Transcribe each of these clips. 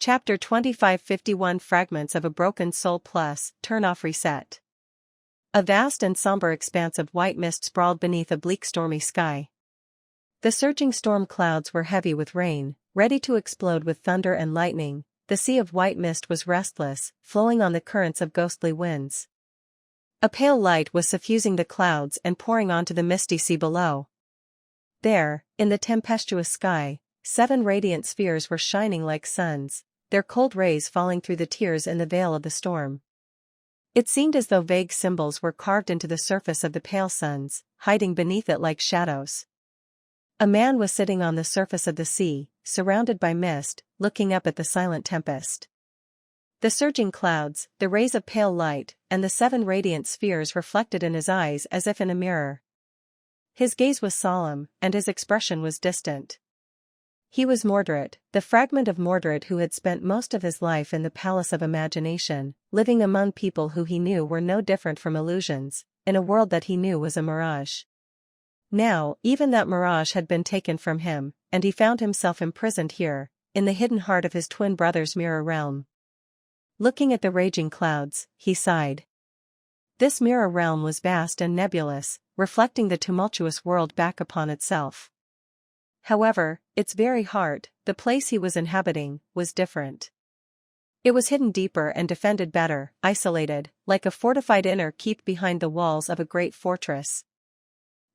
Chapter 2551 Fragments of a Broken Soul Plus, Turn Off Reset. A vast and somber expanse of white mist sprawled beneath a bleak stormy sky. The surging storm clouds were heavy with rain, ready to explode with thunder and lightning. The sea of white mist was restless, flowing on the currents of ghostly winds. A pale light was suffusing the clouds and pouring onto the misty sea below. There, in the tempestuous sky, 7 radiant spheres were shining like suns, their cold rays falling through the tears in the veil of the storm. It seemed as though vague symbols were carved into the surface of the pale suns, hiding beneath it like shadows. A man was sitting on the surface of the sea, surrounded by mist, looking up at the silent tempest. The surging clouds, the rays of pale light, and the 7 radiant spheres reflected in his eyes as if in a mirror. His gaze was solemn, and his expression was distant. He was Mordred, the fragment of Mordred who had spent most of his life in the palace of imagination, living among people who he knew were no different from illusions, in a world that he knew was a mirage. Now, even that mirage had been taken from him, and he found himself imprisoned here, in the hidden heart of his twin brother's mirror realm. Looking at the raging clouds, he sighed. This mirror realm was vast and nebulous, reflecting the tumultuous world back upon itself. However, its very heart, the place he was inhabiting, was different. It was hidden deeper and defended better, isolated, like a fortified inner keep behind the walls of a great fortress.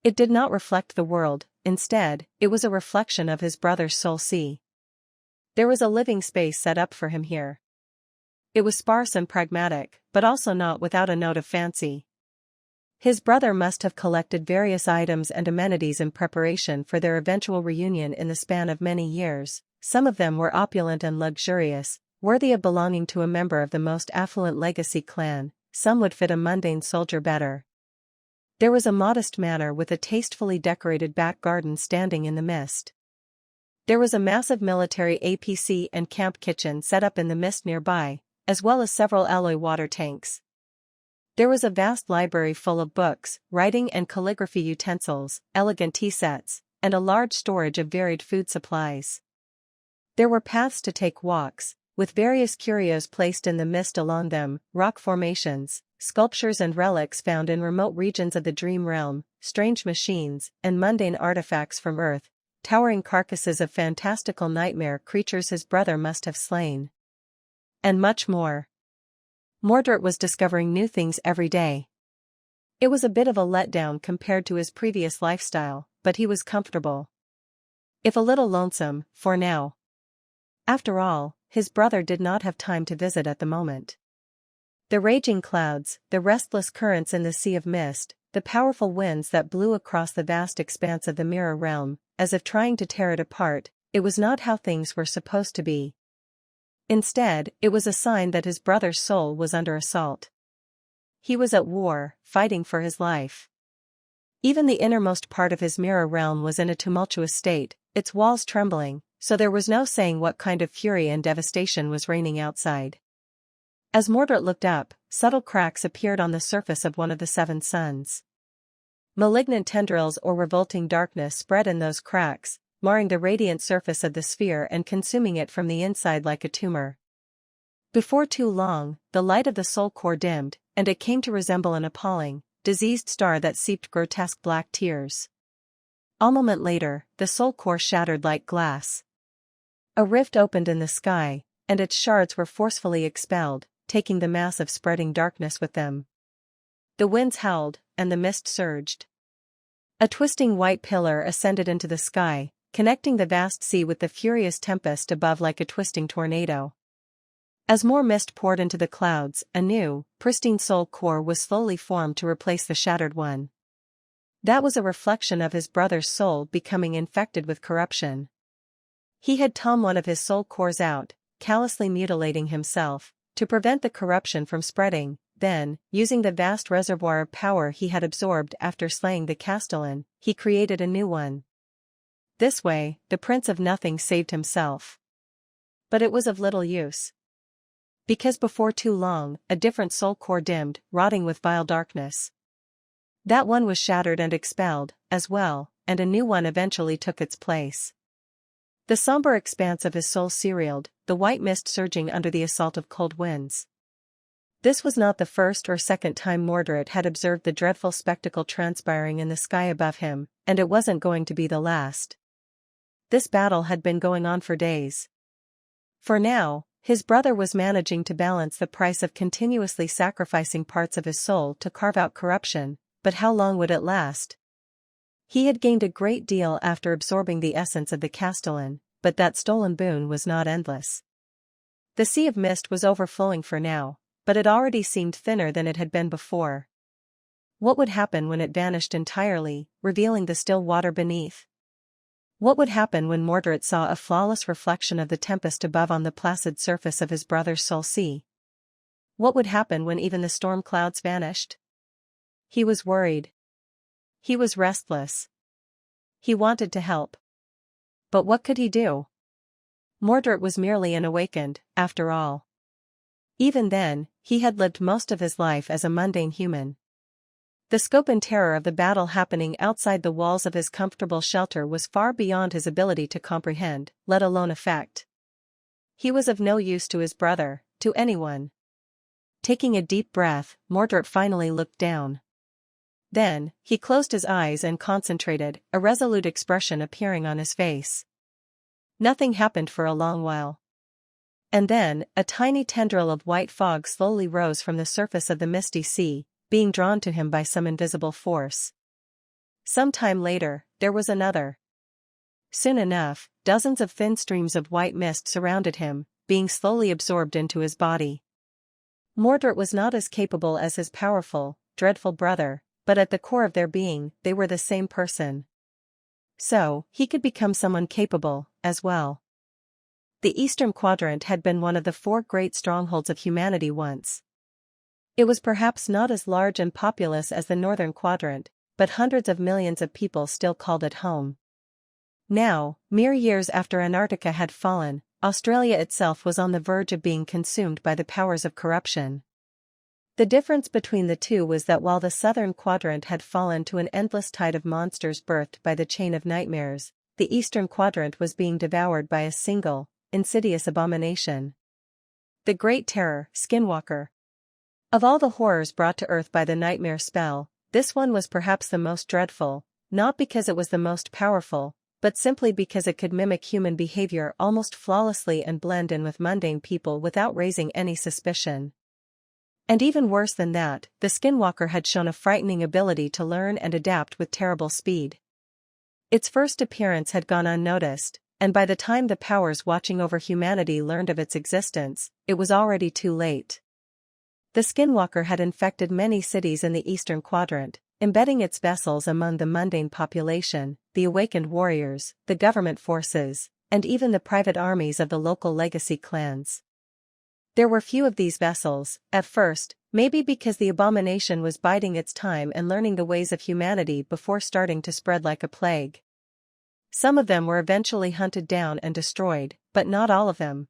It did not reflect the world, instead, it was a reflection of his brother's soul sea. There was a living space set up for him here. It was sparse and pragmatic, but also not without a note of fancy. His brother must have collected various items and amenities in preparation for their eventual reunion in the span of many years. Some of them were opulent and luxurious, worthy of belonging to a member of the most affluent legacy clan. Some would fit a mundane soldier better. There was a modest manor with a tastefully decorated back garden standing in the mist. There was a massive military APC and camp kitchen set up in the mist nearby, as well as several alloy water tanks. There was a vast library full of books, writing and calligraphy utensils, elegant tea sets, and a large storage of varied food supplies. There were paths to take walks, with various curios placed in the mist along them, rock formations, sculptures and relics found in remote regions of the dream realm, strange machines, and mundane artifacts from Earth, towering carcasses of fantastical nightmare creatures his brother must have slain. And much more. Mordred was discovering new things every day. It was a bit of a letdown compared to his previous lifestyle, but he was comfortable. If a little lonesome, for now. After all, his brother did not have time to visit at the moment. The raging clouds, the restless currents in the sea of mist, the powerful winds that blew across the vast expanse of the mirror realm, as if trying to tear it apart, it was not how things were supposed to be. Instead, it was a sign that his brother's soul was under assault. He was at war, fighting for his life. Even the innermost part of his mirror realm was in a tumultuous state, its walls trembling, so there was no saying what kind of fury and devastation was reigning outside. As Mordred looked up, subtle cracks appeared on the surface of one of the 7 suns. Malignant tendrils or revolting darkness spread in those cracks, marring the radiant surface of the sphere and consuming it from the inside like a tumor. Before too long, the light of the soul core dimmed, and it came to resemble an appalling, diseased star that seeped grotesque black tears. A moment later, the soul core shattered like glass. A rift opened in the sky, and its shards were forcefully expelled, taking the mass of spreading darkness with them. The winds howled, and the mist surged. A twisting white pillar ascended into the sky, connecting the vast sea with the furious tempest above like a twisting tornado. As more mist poured into the clouds, a new, pristine soul core was slowly formed to replace the shattered one. That was a reflection of his brother's soul becoming infected with corruption. He had torn one of his soul cores out, callously mutilating himself, to prevent the corruption from spreading. Then, using the vast reservoir of power he had absorbed after slaying the Castellan, he created a new one. This way, the Prince of Nothing saved himself. But it was of little use. Because before too long, a different soul core dimmed, rotting with vile darkness. That one was shattered and expelled, as well, and a new one eventually took its place. The somber expanse of his soul serialed, the white mist surging under the assault of cold winds. This was not the first or second time Mordred had observed the dreadful spectacle transpiring in the sky above him, and it wasn't going to be the last. This battle had been going on for days. For now, his brother was managing to balance the price of continuously sacrificing parts of his soul to carve out corruption, but how long would it last? He had gained a great deal after absorbing the essence of the Castellan, but that stolen boon was not endless. The sea of mist was overflowing for now, but it already seemed thinner than it had been before. What would happen when it vanished entirely, revealing the still water beneath? What would happen when Mordred saw a flawless reflection of the tempest above on the placid surface of his brother's soul sea? What would happen when even the storm clouds vanished? He was worried. He was restless. He wanted to help. But what could he do? Mordred was merely an awakened, after all. Even then, he had lived most of his life as a mundane human. The scope and terror of the battle happening outside the walls of his comfortable shelter was far beyond his ability to comprehend, let alone affect. He was of no use to his brother, to anyone. Taking a deep breath, Mordred finally looked down. Then, he closed his eyes and concentrated, a resolute expression appearing on his face. Nothing happened for a long while. And then, a tiny tendril of white fog slowly rose from the surface of the misty sea, being drawn to him by some invisible force. Some time later, there was another. Soon enough, dozens of thin streams of white mist surrounded him, being slowly absorbed into his body. Mordred was not as capable as his powerful, dreadful brother, but at the core of their being, they were the same person. So, he could become someone capable, as well. The Eastern Quadrant had been one of the 4 great strongholds of humanity once. It was perhaps not as large and populous as the Northern Quadrant, but hundreds of millions of people still called it home. Now, mere years after Antarctica had fallen, Australia itself was on the verge of being consumed by the powers of corruption. The difference between the two was that while the Southern Quadrant had fallen to an endless tide of monsters birthed by the chain of nightmares, the Eastern Quadrant was being devoured by a single, insidious abomination. The Great Terror, Skinwalker. Of all the horrors brought to Earth by the nightmare spell, this one was perhaps the most dreadful, not because it was the most powerful, but simply because it could mimic human behavior almost flawlessly and blend in with mundane people without raising any suspicion. And even worse than that, the Skinwalker had shown a frightening ability to learn and adapt with terrible speed. Its first appearance had gone unnoticed, and by the time the powers watching over humanity learned of its existence, it was already too late. The Skinwalker had infected many cities in the Eastern Quadrant, embedding its vessels among the mundane population, the awakened warriors, the government forces, and even the private armies of the local legacy clans. There were few of these vessels, at first, maybe because the abomination was biding its time and learning the ways of humanity before starting to spread like a plague. Some of them were eventually hunted down and destroyed, but not all of them.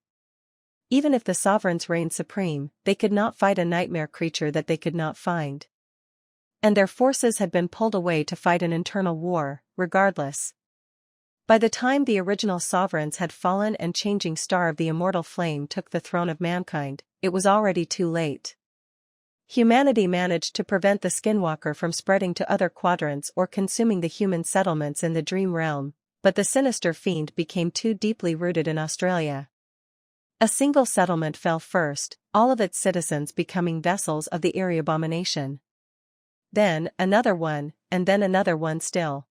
Even if the sovereigns reigned supreme, they could not fight a nightmare creature that they could not find. And their forces had been pulled away to fight an internal war, regardless. By the time the original sovereigns had fallen and changing star of the immortal flame took the throne of mankind, it was already too late. Humanity managed to prevent the Skinwalker from spreading to other quadrants or consuming the human settlements in the dream realm, but the sinister fiend became too deeply rooted in Australia. A single settlement fell first, all of its citizens becoming vessels of the eerie abomination. Then another one, and then another one still.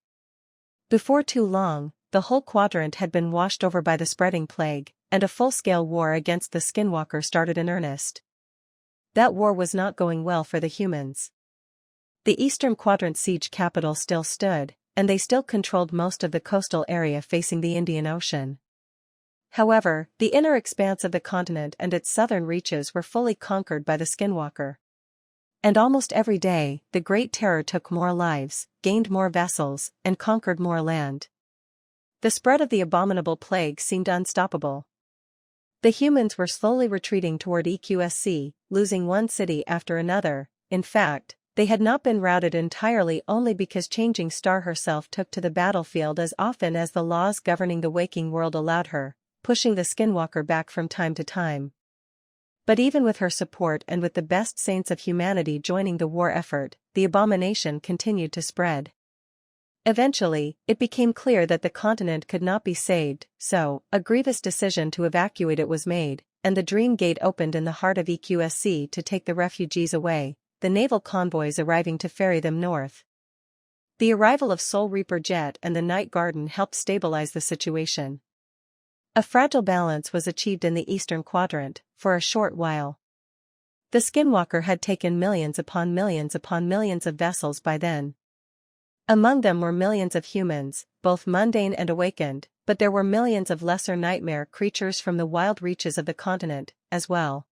Before too long, the whole quadrant had been washed over by the spreading plague, and a full-scale war against the Skinwalker started in earnest. That war was not going well for the humans. The Eastern Quadrant siege capital still stood, and they still controlled most of the coastal area facing the Indian Ocean. However, the inner expanse of the continent and its southern reaches were fully conquered by the Skinwalker. And almost every day, the Great Terror took more lives, gained more vessels, and conquered more land. The spread of the abominable plague seemed unstoppable. The humans were slowly retreating toward EQSC, losing one city after another. In fact, They had not been routed entirely only because Changing Star herself took to the battlefield as often as the laws governing the waking world allowed her, pushing the Skinwalker back from time to time. But even with her support and with the best saints of humanity joining the war effort, the abomination continued to spread. Eventually, it became clear that the continent could not be saved, so, a grievous decision to evacuate it was made, and the Dream Gate opened in the heart of EQSC to take the refugees away, the naval convoys arriving to ferry them north. The arrival of Soul Reaper Jet and the Night Garden helped stabilize the situation. A fragile balance was achieved in the eastern quadrant, for a short while. The Skinwalker had taken millions upon millions of vessels by then. Among them were millions of humans, both mundane and awakened, but there were millions of lesser nightmare creatures from the wild reaches of the continent, as well.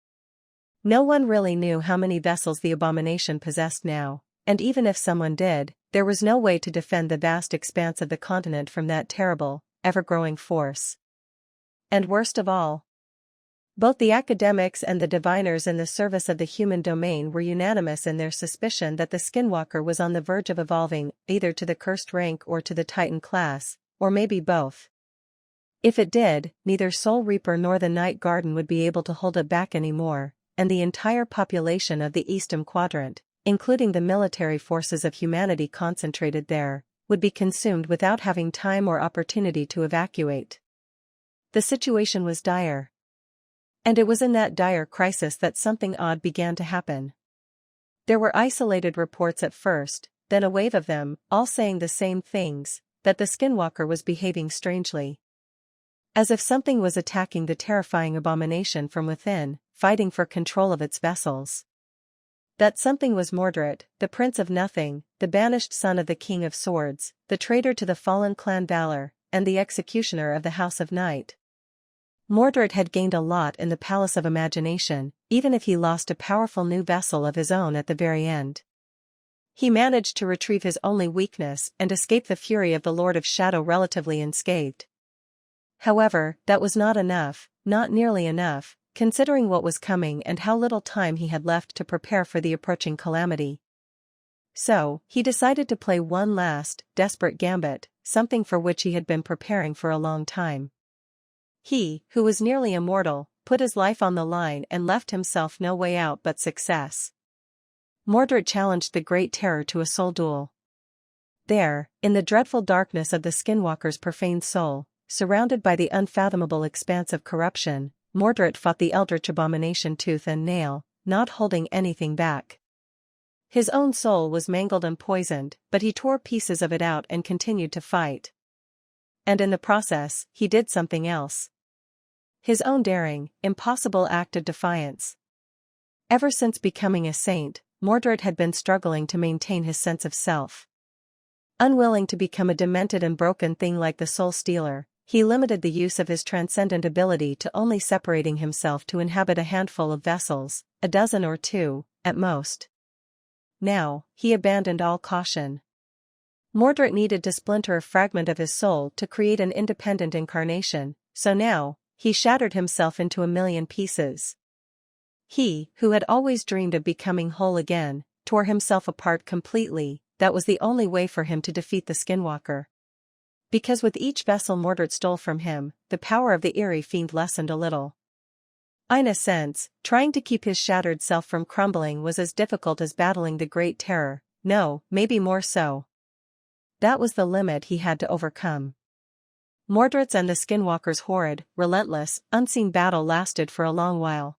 No one really knew how many vessels the abomination possessed now, and even if someone did, there was no way to defend the vast expanse of the continent from that terrible, ever-growing force. And worst of all, both the academics and the diviners in the service of the human domain were unanimous in their suspicion that the Skinwalker was on the verge of evolving either to the cursed rank or to the Titan class, or maybe both. If it did, neither Soul Reaper nor the Night Garden would be able to hold it back anymore, and the entire population of the Eastern Quadrant, including the military forces of humanity concentrated there, would be consumed without having time or opportunity to evacuate. The situation was dire. And it was in that dire crisis that something odd began to happen. There were isolated reports at first, then a wave of them, all saying the same things, that the Skinwalker was behaving strangely. As if something was attacking the terrifying abomination from within, fighting for control of its vessels. That something was Mordred, the Prince of Nothing, the banished son of the King of Swords, the traitor to the fallen clan Valor, and the executioner of the House of Night. Mordred had gained a lot in the Palace of Imagination, even if he lost a powerful new vessel of his own at the very end. He managed to retrieve his only weakness and escape the fury of the Lord of Shadow relatively unscathed. However, that was not enough, not nearly enough, considering what was coming and how little time he had left to prepare for the approaching calamity. So, he decided to play one last, desperate gambit, something for which he had been preparing for a long time. He, who was nearly immortal, put his life on the line and left himself no way out but success. Mordred challenged the Great Terror to a soul duel. There, in the dreadful darkness of the Skinwalker's profaned soul, surrounded by the unfathomable expanse of corruption, Mordred fought the eldritch abomination tooth and nail, not holding anything back. His own soul was mangled and poisoned, but he tore pieces of it out and continued to fight. And in the process, he did something else. His own daring, impossible act of defiance. Ever since becoming a saint, Mordred had been struggling to maintain his sense of self. Unwilling to become a demented and broken thing like the Soul Stealer, he limited the use of his transcendent ability to only separating himself to inhabit a handful of vessels, a dozen or two, at most. Now, he abandoned all caution. Mordred needed to splinter a fragment of his soul to create an independent incarnation, so now, he shattered himself into a million pieces. He, who had always dreamed of becoming whole again, tore himself apart completely. That was the only way for him to defeat the Skinwalker. Because with each vessel Mordred stole from him, the power of the eerie fiend lessened a little. In a sense, trying to keep his shattered self from crumbling was as difficult as battling the Great Terror, no, maybe more so. That was the limit he had to overcome. Mordred's and the Skinwalker's horrid, relentless, unseen battle lasted for a long while.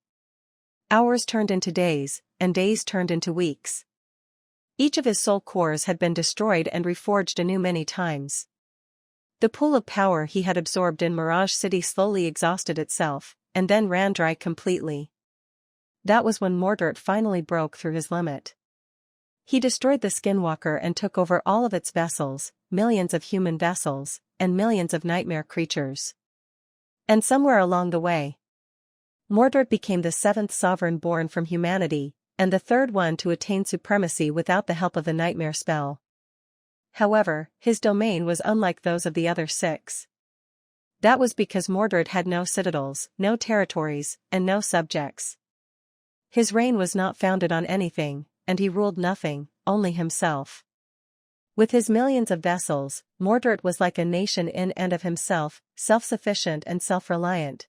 Hours turned into days, and days turned into weeks. Each of his soul cores had been destroyed and reforged anew many times. The pool of power he had absorbed in Mirage City slowly exhausted itself, and then ran dry completely. That was when Mordred finally broke through his limit. He destroyed the Skinwalker and took over all of its vessels, millions of human vessels, and millions of nightmare creatures. And somewhere along the way, Mordred became the seventh sovereign born from humanity, and the third one to attain supremacy without the help of the nightmare spell. However, his domain was unlike those of the other six. That was because Mordred had no citadels, no territories, and no subjects. His reign was not founded on anything, and he ruled nothing, only himself. With his millions of vessels, Mordred was like a nation in and of himself, self-sufficient and self-reliant.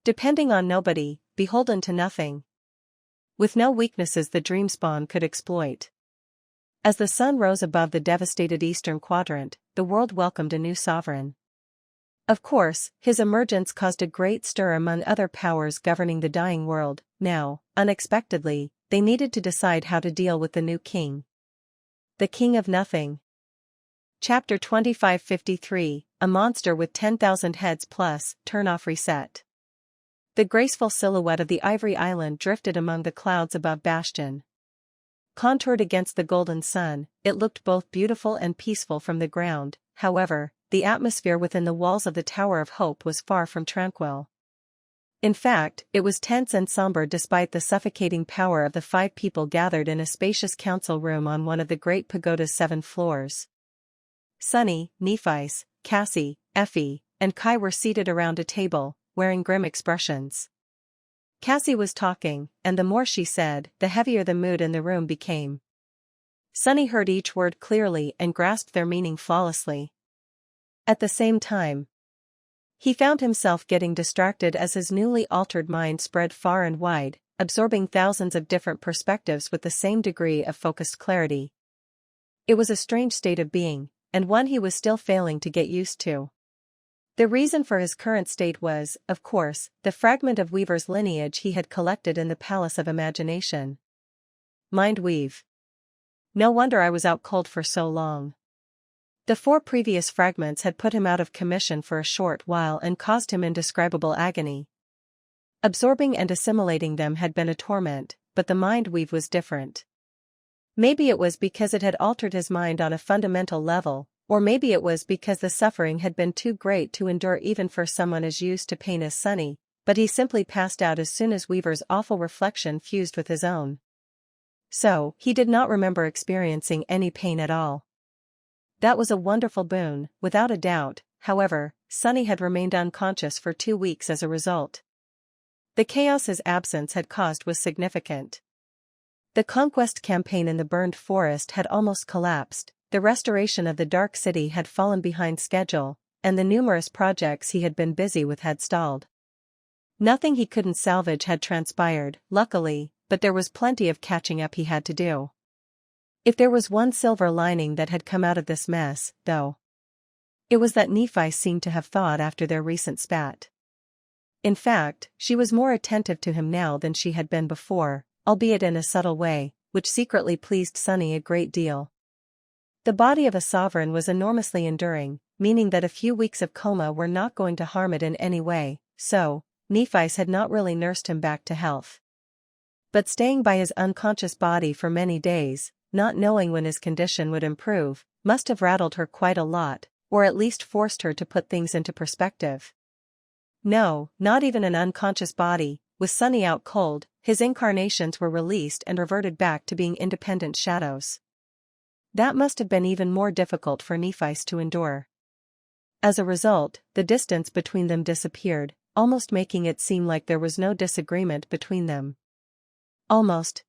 Depending on nobody, beholden to nothing. With no weaknesses the Dreamspawn could exploit. As the sun rose above the devastated eastern quadrant, the world welcomed a new sovereign. Of course, his emergence caused a great stir among other powers governing the dying world. Now, unexpectedly, they needed to decide how to deal with the new king. The King of Nothing. Chapter 2553, A Monster with 10,000 Heads Plus, Turn-Off Reset. The graceful silhouette of the Ivory Island drifted among the clouds above Bastion. Contoured against the golden sun, it looked both beautiful and peaceful from the ground. However, the atmosphere within the walls of the Tower of Hope was far from tranquil. In fact, it was tense and somber despite the suffocating power of the 5 people gathered in a spacious council room on one of the great pagoda's 7 floors. Sunny, Nephice, Cassie, Effie, and Kai were seated around a table, wearing grim expressions. Cassie was talking, and the more she said, the heavier the mood in the room became. Sunny heard each word clearly and grasped their meaning flawlessly. At the same time, he found himself getting distracted as his newly altered mind spread far and wide, absorbing thousands of different perspectives with the same degree of focused clarity. It was a strange state of being, and one he was still failing to get used to. The reason for his current state was, of course, the fragment of Weaver's lineage he had collected in the Palace of Imagination. Mind weave. No wonder I was out cold for so long. The 4 previous fragments had put him out of commission for a short while and caused him indescribable agony. Absorbing and assimilating them had been a torment, but the mind weave was different. Maybe it was because it had altered his mind on a fundamental level, or maybe it was because the suffering had been too great to endure even for someone as used to pain as Sunny, but he simply passed out as soon as Weaver's awful reflection fused with his own. So, he did not remember experiencing any pain at all. That was a wonderful boon, without a doubt. However, Sunny had remained unconscious for 2 weeks as a result. The chaos his absence had caused was significant. The conquest campaign in the burned forest had almost collapsed, the restoration of the Dark City had fallen behind schedule, and the numerous projects he had been busy with had stalled. Nothing he couldn't salvage had transpired, luckily, but there was plenty of catching up he had to do. If there was one silver lining that had come out of this mess, though, it was that Nephice seemed to have thawed after their recent spat. In fact, she was more attentive to him now than she had been before, albeit in a subtle way, which secretly pleased Sunny a great deal. The body of a sovereign was enormously enduring, meaning that a few weeks of coma were not going to harm it in any way, so, Nephice had not really nursed him back to health. But staying by his unconscious body for many days, not knowing when his condition would improve, must have rattled her quite a lot, or at least forced her to put things into perspective. No, not even an unconscious body. With Sunny out cold, his incarnations were released and reverted back to being independent shadows. That must have been even more difficult for Nephice to endure. As a result, the distance between them disappeared, almost making it seem like there was no disagreement between them. Almost.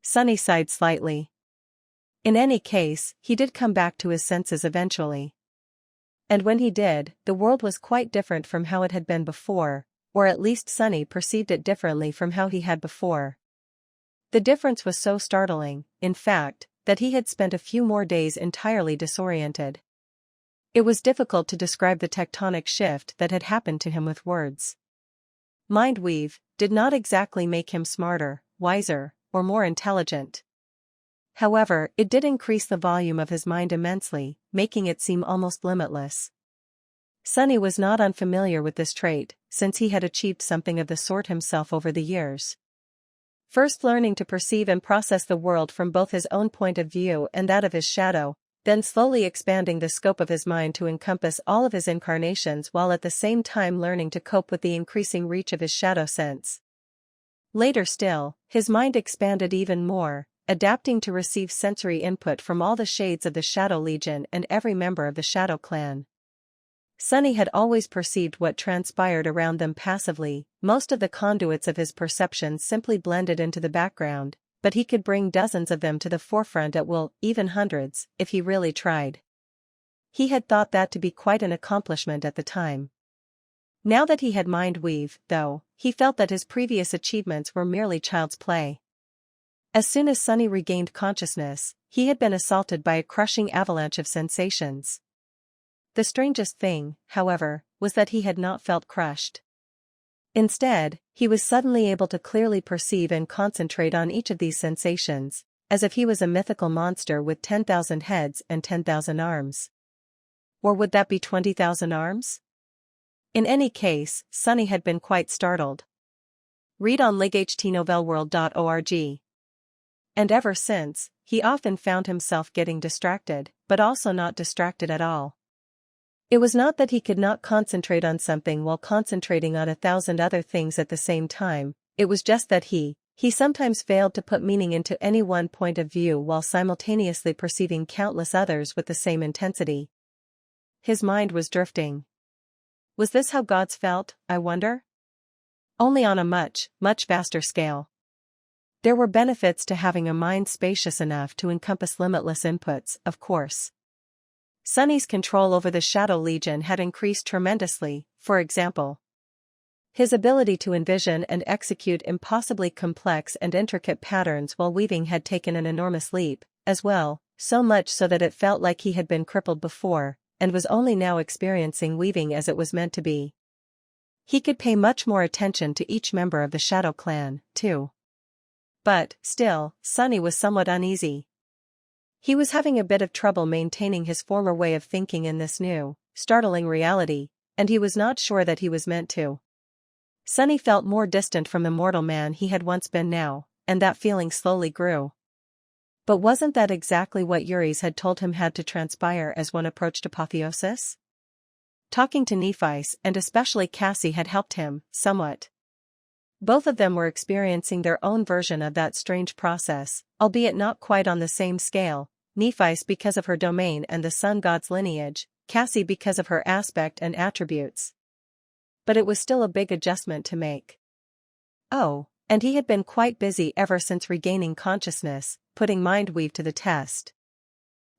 Sunny sighed slightly. In any case, he did come back to his senses eventually. And when he did, the world was quite different from how it had been before, or at least Sunny perceived it differently from how he had before. The difference was so startling, in fact, that he had spent a few more days entirely disoriented. It was difficult to describe the tectonic shift that had happened to him with words. Mindweave did not exactly make him smarter, wiser, or more intelligent. However, it did increase the volume of his mind immensely, making it seem almost limitless. Sunny was not unfamiliar with this trait, since he had achieved something of the sort himself over the years. First learning to perceive and process the world from both his own point of view and that of his shadow, then slowly expanding the scope of his mind to encompass all of his incarnations while at the same time learning to cope with the increasing reach of his shadow sense. Later still, his mind expanded even more, adapting to receive sensory input from all the shades of the Shadow Legion and every member of the Shadow Clan. Sunny had always perceived what transpired around them passively, most of the conduits of his perception simply blended into the background, but he could bring dozens of them to the forefront at will, even hundreds, if he really tried. He had thought that to be quite an accomplishment at the time. Now that he had mind weave, though, he felt that his previous achievements were merely child's play. As soon as Sunny regained consciousness, he had been assaulted by a crushing avalanche of sensations. The strangest thing, however, was that he had not felt crushed. Instead, he was suddenly able to clearly perceive and concentrate on each of these sensations, as if he was a mythical monster with 10,000 heads and 10,000 arms. Or would that be 20,000 arms? In any case, Sunny had been quite startled. Read on lightnovelworld.org. And ever since, he often found himself getting distracted, but also not distracted at all. It was not that he could not concentrate on something while concentrating on 1,000 other things at the same time, it was just that he sometimes failed to put meaning into any one point of view while simultaneously perceiving countless others with the same intensity. His mind was drifting. Was this how gods felt, I wonder? Only on a much, much vaster scale. There were benefits to having a mind spacious enough to encompass limitless inputs, of course. Sunny's control over the Shadow Legion had increased tremendously, for example. His ability to envision and execute impossibly complex and intricate patterns while weaving had taken an enormous leap, as well, so much so that it felt like he had been crippled before, and was only now experiencing weaving as it was meant to be. He could pay much more attention to each member of the Shadow Clan, too. But, still, Sunny was somewhat uneasy. He was having a bit of trouble maintaining his former way of thinking in this new, startling reality, and he was not sure that he was meant to. Sunny felt more distant from the mortal man he had once been now, and that feeling slowly grew. But wasn't that exactly what Yuri's had told him had to transpire as one approached apotheosis? Talking to Nephi's and especially Cassie had helped him, somewhat. Both of them were experiencing their own version of that strange process, albeit not quite on the same scale, Nephi's because of her domain and the sun god's lineage, Cassie because of her aspect and attributes. But it was still a big adjustment to make. Oh, and he had been quite busy ever since regaining consciousness, putting Mindweave to the test.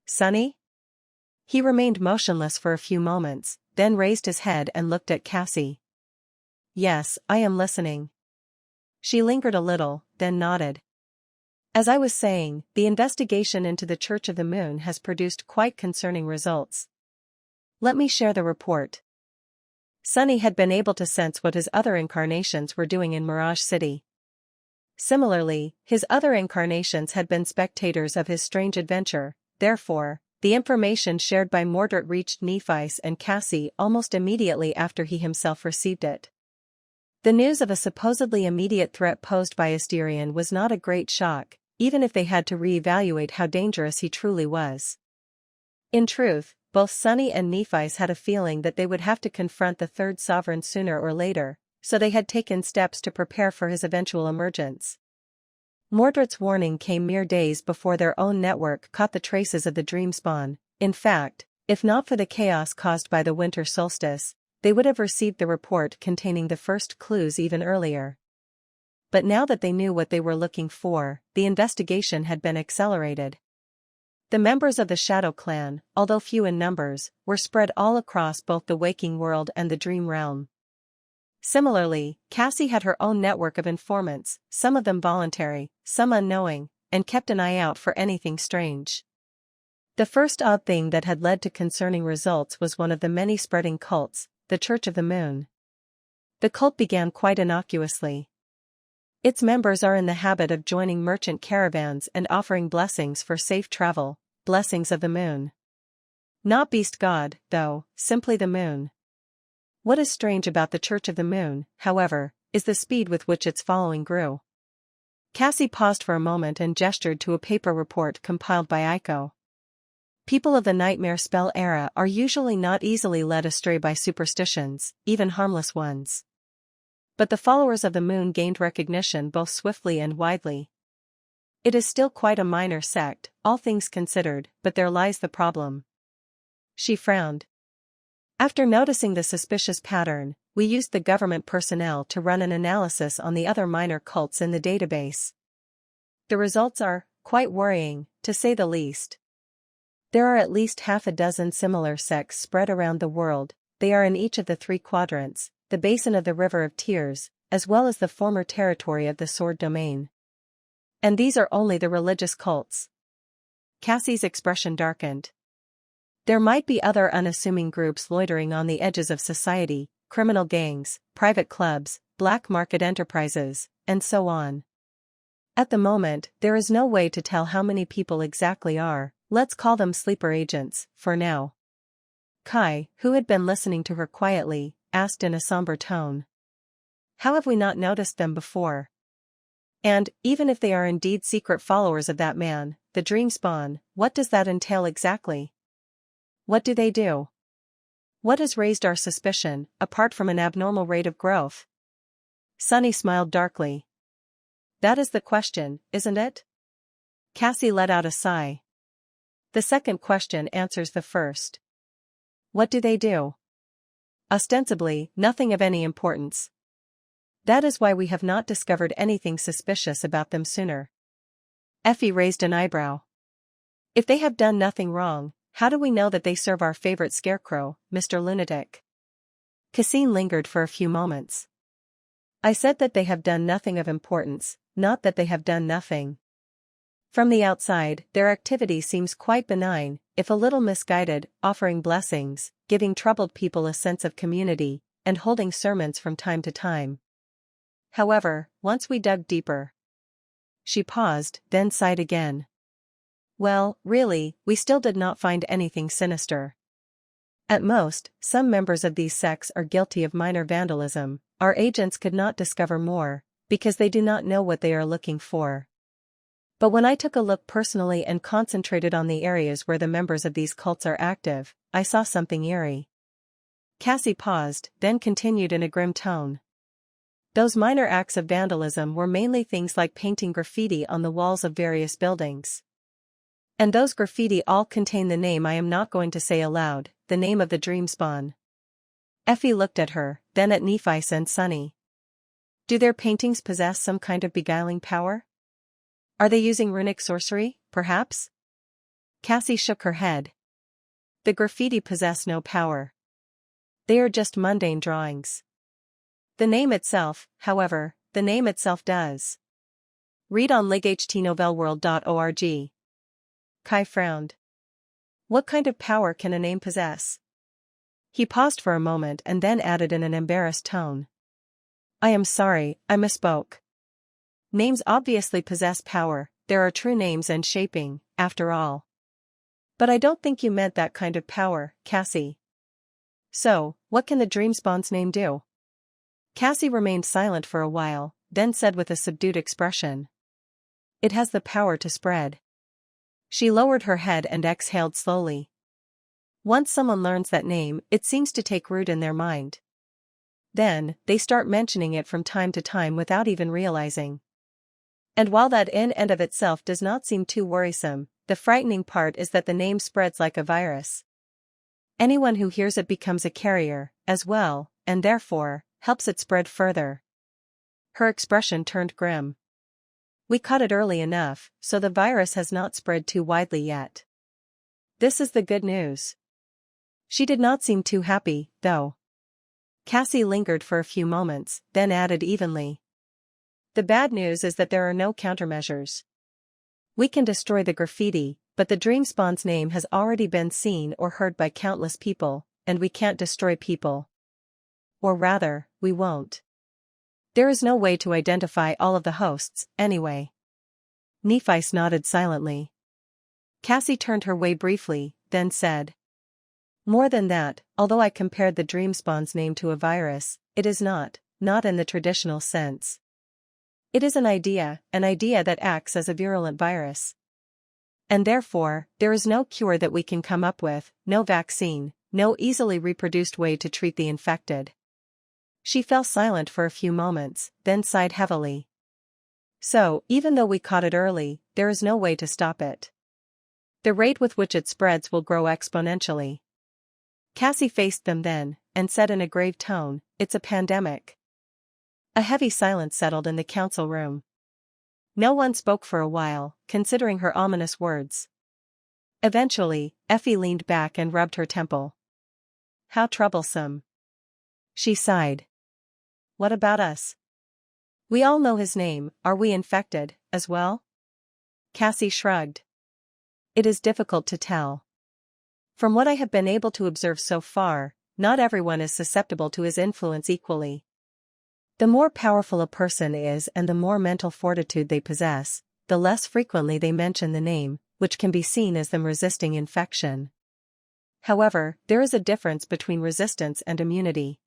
Sunny? He remained motionless for a few moments, then raised his head and looked at Cassie. Yes, I am listening. She lingered a little, then nodded. As I was saying, the investigation into the Church of the Moon has produced quite concerning results. Let me share the report. Sunny had been able to sense what his other incarnations were doing in Mirage City. Similarly, his other incarnations had been spectators of his strange adventure, therefore, the information shared by Mordred reached Nephi's and Cassie almost immediately after he himself received it. The news of a supposedly immediate threat posed by Asterion was not a great shock, even if they had to re-evaluate how dangerous he truly was. In truth, both Sunny and Nephi's had a feeling that they would have to confront the Third Sovereign sooner or later, so they had taken steps to prepare for his eventual emergence. Mordred's warning came mere days before their own network caught the traces of the dream spawn. In fact, if not for the chaos caused by the winter solstice, they would have received the report containing the first clues even earlier. But now that they knew what they were looking for, the investigation had been accelerated. The members of the Shadow Clan, although few in numbers, were spread all across both the waking world and the dream realm. Similarly, Cassie had her own network of informants, some of them voluntary, some unknowing, and kept an eye out for anything strange. The first odd thing that had led to concerning results was one of the many spreading cults, the Church of the Moon. The cult began quite innocuously. Its members are in the habit of joining merchant caravans and offering blessings for safe travel, blessings of the moon. Not beast god, though, simply the moon. What is strange about the Church of the Moon, however, is the speed with which its following grew. Cassie paused for a moment and gestured to a paper report compiled by Aiko. People of the Nightmare Spell era are usually not easily led astray by superstitions, even harmless ones. But the followers of the moon gained recognition both swiftly and widely. It is still quite a minor sect, all things considered, but there lies the problem. She frowned. After noticing the suspicious pattern, we used the government personnel to run an analysis on the other minor cults in the database. The results are quite worrying, to say the least. There are at least half a dozen similar sects spread around the world. They are in each of the 3 quadrants, the basin of the River of Tears, as well as the former territory of the Sword Domain. And these are only the religious cults. Cassie's expression darkened. There might be other unassuming groups loitering on the edges of society, criminal gangs, private clubs, black market enterprises, and so on. At the moment, there is no way to tell how many people exactly are. Let's call them sleeper agents, for now. Kai, who had been listening to her quietly, asked in a somber tone. How have we not noticed them before? And, even if they are indeed secret followers of that man, the Dreamspawn, what does that entail exactly? What do they do? What has raised our suspicion, apart from an abnormal rate of growth? Sunny smiled darkly. That is the question, isn't it? Cassie let out a sigh. The second question answers the first. What do they do? Ostensibly, nothing of any importance. That is why we have not discovered anything suspicious about them sooner. Effie raised an eyebrow. If they have done nothing wrong, how do we know that they serve our favorite scarecrow, Mr. Lunatic? Cassine lingered for a few moments. I said that they have done nothing of importance, not that they have done nothing. From the outside, their activity seems quite benign, if a little misguided, offering blessings, giving troubled people a sense of community, and holding sermons from time to time. However, once we dug deeper. She paused, then sighed again. Well, really, we still did not find anything sinister. At most, some members of these sects are guilty of minor vandalism. Our agents could not discover more, because they do not know what they are looking for. But when I took a look personally and concentrated on the areas where the members of these cults are active, I saw something eerie. Cassie paused, then continued in a grim tone. Those minor acts of vandalism were mainly things like painting graffiti on the walls of various buildings. And those graffiti all contain the name I am not going to say aloud, the name of the Dreamspawn. Effie looked at her, then at Nephi and Sunny. Do their paintings possess some kind of beguiling power? Are they using runic sorcery, perhaps? Cassie shook her head. The graffiti possess no power. They are just mundane drawings. The name itself, however, the name itself does. Read on lightnovelworld.org. Kai frowned. What kind of power can a name possess? He paused for a moment and then added in an embarrassed tone. I am sorry, I misspoke. Names obviously possess power, there are true names and shaping, after all. But I don't think you meant that kind of power, Cassie. So, what can the Dreamspawn's name do? Cassie remained silent for a while, then said with a subdued expression. It has the power to spread. She lowered her head and exhaled slowly. Once someone learns that name, it seems to take root in their mind. Then, they start mentioning it from time to time without even realizing. And while that in and of itself does not seem too worrisome, the frightening part is that the name spreads like a virus. Anyone who hears it becomes a carrier, as well, and therefore, helps it spread further. Her expression turned grim. We caught it early enough, so the virus has not spread too widely yet. This is the good news. She did not seem too happy, though. Cassie lingered for a few moments, then added evenly. The bad news is that there are no countermeasures. We can destroy the graffiti, but the Dreamspawn's name has already been seen or heard by countless people, and we can't destroy people. Or rather, we won't. There is no way to identify all of the hosts, anyway. Nephi nodded silently. Cassie turned her way briefly, then said. More than that, although I compared the Dreamspawn's name to a virus, it is not in the traditional sense. It is an idea that acts as a virulent virus. And therefore, there is no cure that we can come up with, no vaccine, no easily reproduced way to treat the infected. She fell silent for a few moments, then sighed heavily. So, even though we caught it early, there is no way to stop it. The rate with which it spreads will grow exponentially. Cassie faced them then, and said in a grave tone, it's a pandemic. A heavy silence settled in the council room. No one spoke for a while, considering her ominous words. Eventually, Effie leaned back and rubbed her temple. How troublesome. She sighed. What about us? We all know his name, are we infected, as well? Cassie shrugged. It is difficult to tell. From what I have been able to observe so far, not everyone is susceptible to his influence equally. The more powerful a person is and the more mental fortitude they possess, the less frequently they mention the name, which can be seen as them resisting infection. However, there is a difference between resistance and immunity.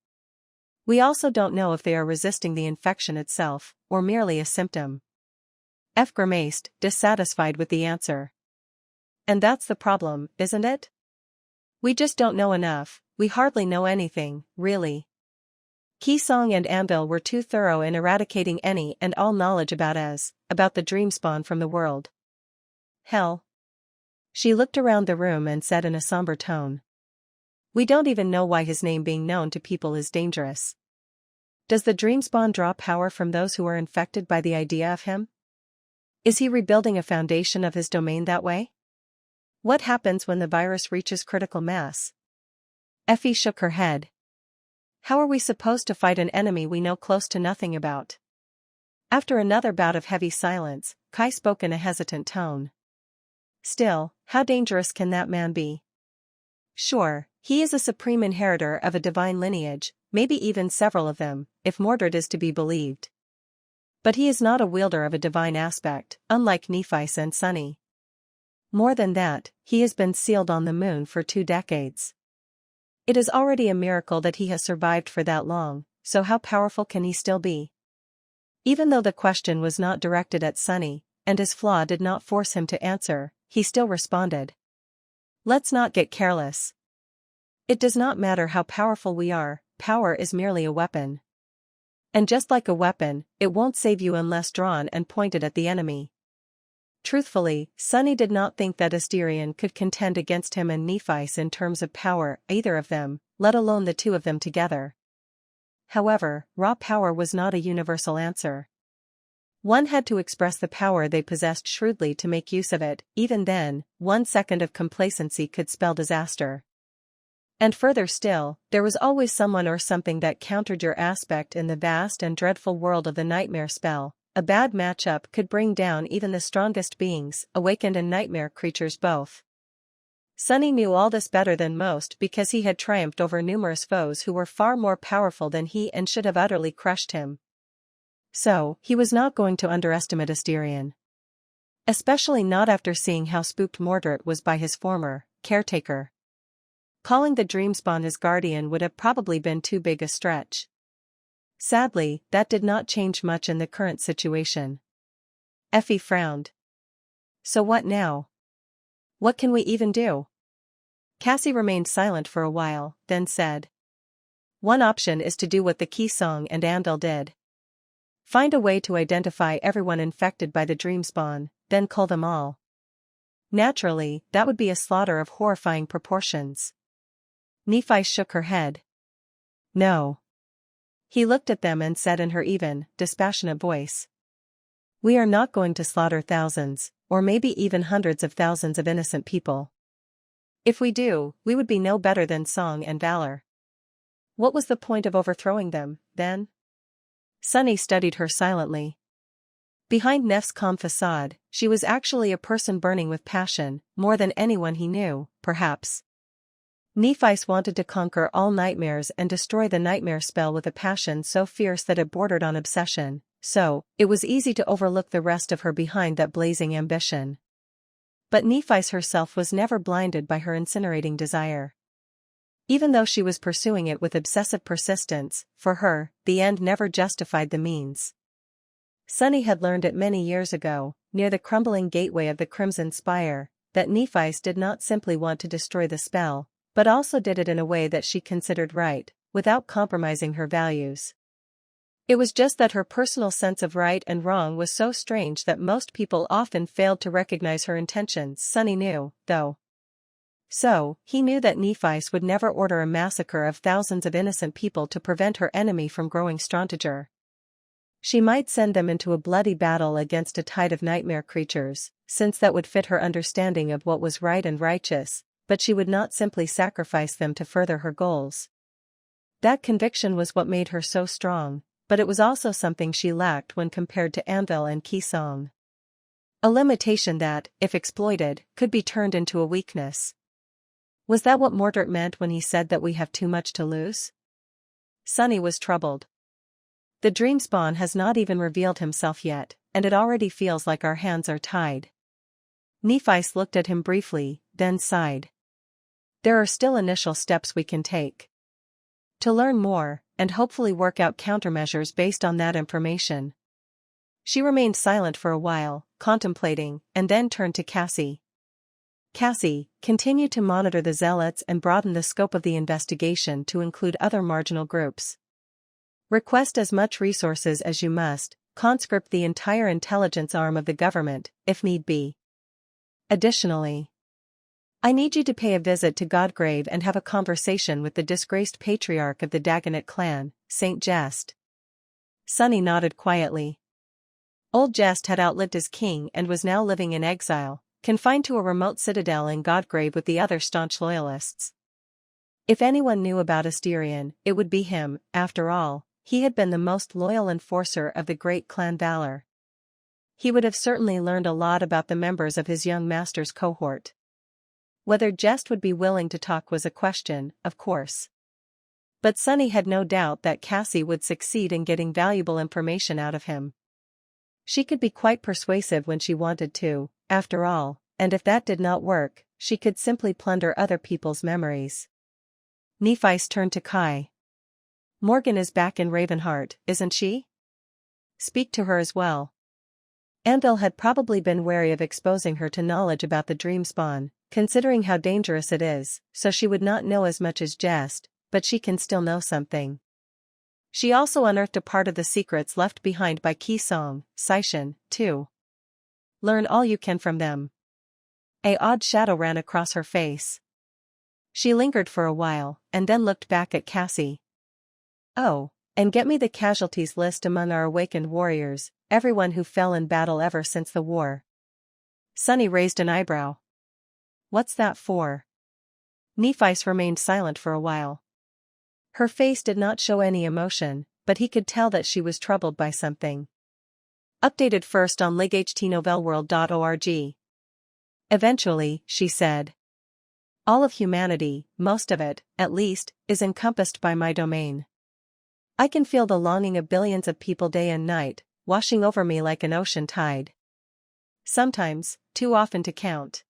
We also don't know if they are resisting the infection itself, or merely a symptom. F grimaced, dissatisfied with the answer. And that's the problem, isn't it? We just don't know enough, we hardly know anything, really. Qisong and Anvil were too thorough in eradicating any and all knowledge about the dreamspawn from the world. Hell. She looked around the room and said in a somber tone. We don't even know why his name being known to people is dangerous. Does the dreamspawn draw power from those who are infected by the idea of him? Is he rebuilding a foundation of his domain that way? What happens when the virus reaches critical mass? Effie shook her head. How are we supposed to fight an enemy we know close to nothing about? After another bout of heavy silence, Kai spoke in a hesitant tone. Still, how dangerous can that man be? Sure, he is a supreme inheritor of a divine lineage, maybe even several of them, if Mordred is to be believed. But he is not a wielder of a divine aspect, unlike Nephice and Sunny. More than that, he has been sealed on the moon for 2 decades. It is already a miracle that he has survived for that long, so how powerful can he still be? Even though the question was not directed at Sunny, and his flaw did not force him to answer, he still responded. Let's not get careless. It does not matter how powerful we are, power is merely a weapon. And just like a weapon, it won't save you unless drawn and pointed at the enemy. Truthfully, Sunny did not think that Asterion could contend against him and Nephice in terms of power, either of them, let alone the two of them together. However, raw power was not a universal answer. One had to express the power they possessed shrewdly to make use of it, even then, 1 second of complacency could spell disaster. And further still, there was always someone or something that countered your aspect in the vast and dreadful world of the nightmare spell. A bad matchup could bring down even the strongest beings, awakened and nightmare creatures both. Sunny knew all this better than most because he had triumphed over numerous foes who were far more powerful than he and should have utterly crushed him. So, he was not going to underestimate Asterion. Especially not after seeing how spooked Mordred was by his former caretaker. Calling the dreamspawn his guardian would have probably been too big a stretch. Sadly, that did not change much in the current situation. Effie frowned. So what now? What can we even do? Cassie remained silent for a while, then said. One option is to do what the Qisong and Andal did. Find a way to identify everyone infected by the dreamspawn, then cull them all. Naturally, that would be a slaughter of horrifying proportions. Nephi shook her head. No. He looked at them and said in her even, dispassionate voice. We are not going to slaughter thousands, or maybe even hundreds of thousands of innocent people. If we do, we would be no better than Song and Valor. What was the point of overthrowing them, then? Sunny studied her silently. Behind Neff's calm facade, she was actually a person burning with passion, more than anyone he knew, perhaps. Nephice wanted to conquer all nightmares and destroy the nightmare spell with a passion so fierce that it bordered on obsession, so, it was easy to overlook the rest of her behind that blazing ambition. But Nephice herself was never blinded by her incinerating desire. Even though she was pursuing it with obsessive persistence, for her, the end never justified the means. Sunny had learned it many years ago, near the crumbling gateway of the Crimson Spire, that Nephice did not simply want to destroy the spell, but also did it in a way that she considered right, without compromising her values. It was just that her personal sense of right and wrong was so strange that most people often failed to recognize her intentions. Sunny knew, though. So, he knew that Nephice would never order a massacre of thousands of innocent people to prevent her enemy from growing strontiger. She might send them into a bloody battle against a tide of nightmare creatures, since that would fit her understanding of what was right and righteous, but she would not simply sacrifice them to further her goals. That conviction was what made her so strong, but it was also something she lacked when compared to Anvil and Qisong. A limitation that, if exploited, could be turned into a weakness. Was that what Mordort meant when he said that we have too much to lose? Sunny was troubled. The Dreamspawn has not even revealed himself yet, and it already feels like our hands are tied. Nephice looked at him briefly, then sighed. There are still initial steps we can take. To learn more, and hopefully work out countermeasures based on that information. She remained silent for a while, contemplating, and then turned to Cassie. Cassie, continue to monitor the zealots and broaden the scope of the investigation to include other marginal groups. Request as much resources as you must, conscript the entire intelligence arm of the government, if need be. Additionally, I need you to pay a visit to Godgrave and have a conversation with the disgraced patriarch of the Dagonet clan, Saint Jest. Sunny nodded quietly. Old Jest had outlived his king and was now living in exile, confined to a remote citadel in Godgrave with the other staunch loyalists. If anyone knew about Asterion, it would be him. After all, he had been the most loyal enforcer of the great clan Valor. He would have certainly learned a lot about the members of his young master's cohort. Whether Jest would be willing to talk was a question, of course. But Sunny had no doubt that Cassie would succeed in getting valuable information out of him. She could be quite persuasive when she wanted to, after all, and if that did not work, she could simply plunder other people's memories. Nephice turned to Kai. Morgan is back in Ravenheart, isn't she? Speak to her as well. Anvil had probably been wary of exposing her to knowledge about the Dreamspawn, considering how dangerous it is, so she would not know as much as Jest, but she can still know something. She also unearthed a part of the secrets left behind by Qisong, Saishan, too. Learn all you can from them. An odd shadow ran across her face. She lingered for a while, and then looked back at Cassie. Oh, and get me the casualties list among our awakened warriors, everyone who fell in battle ever since the war. Sunny raised an eyebrow. What's that for? Nephice remained silent for a while. Her face did not show any emotion, but he could tell that she was troubled by something. Updated first on lightnovelworld.org. Eventually, she said. All of humanity, most of it, at least, is encompassed by my domain. I can feel the longing of billions of people day and night, washing over me like an ocean tide. Sometimes, too often to count.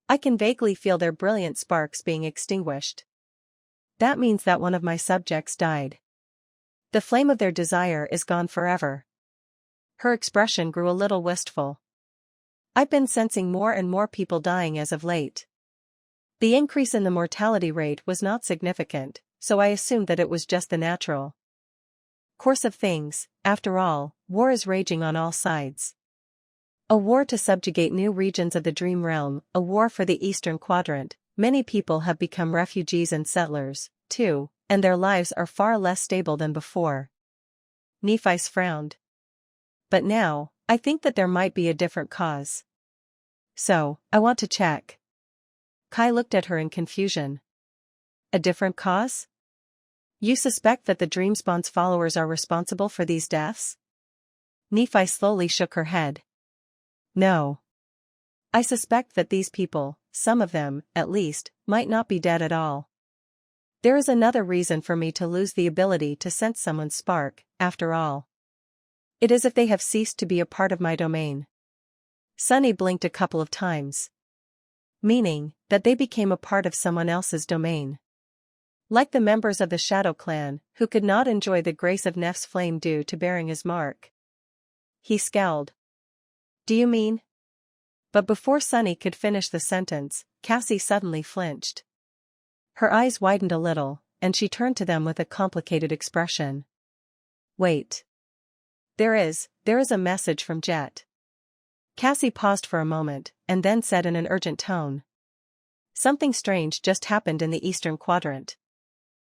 I can vaguely feel their brilliant sparks being extinguished. That means that one of my subjects died. The flame of their desire is gone forever. Her expression grew a little wistful. I've been sensing more and more people dying as of late. The increase in the mortality rate was not significant, so I assumed that it was just the natural course of things. After all, war is raging on all sides. A war to subjugate new regions of the Dream Realm, a war for the Eastern Quadrant. Many people have become refugees and settlers, too, and their lives are far less stable than before. Nephice frowned. But now, I think that there might be a different cause. So, I want to check. Kai looked at her in confusion. A different cause? You suspect that the Dreamspawn's followers are responsible for these deaths? Nephice slowly shook her head. No. I suspect that these people, some of them, at least, might not be dead at all. There is another reason for me to lose the ability to sense someone's spark, after all. It is if they have ceased to be a part of my domain. Sunny blinked a couple of times. Meaning, that they became a part of someone else's domain. Like the members of the Shadow Clan, who could not enjoy the grace of Nef's flame due to bearing his mark. He scowled. Do you mean? But before Sunny could finish the sentence, Cassie suddenly flinched. Her eyes widened a little, and she turned to them with a complicated expression. Wait. There is a message from Jet. Cassie paused for a moment, and then said in an urgent tone. Something strange just happened in the Eastern Quadrant.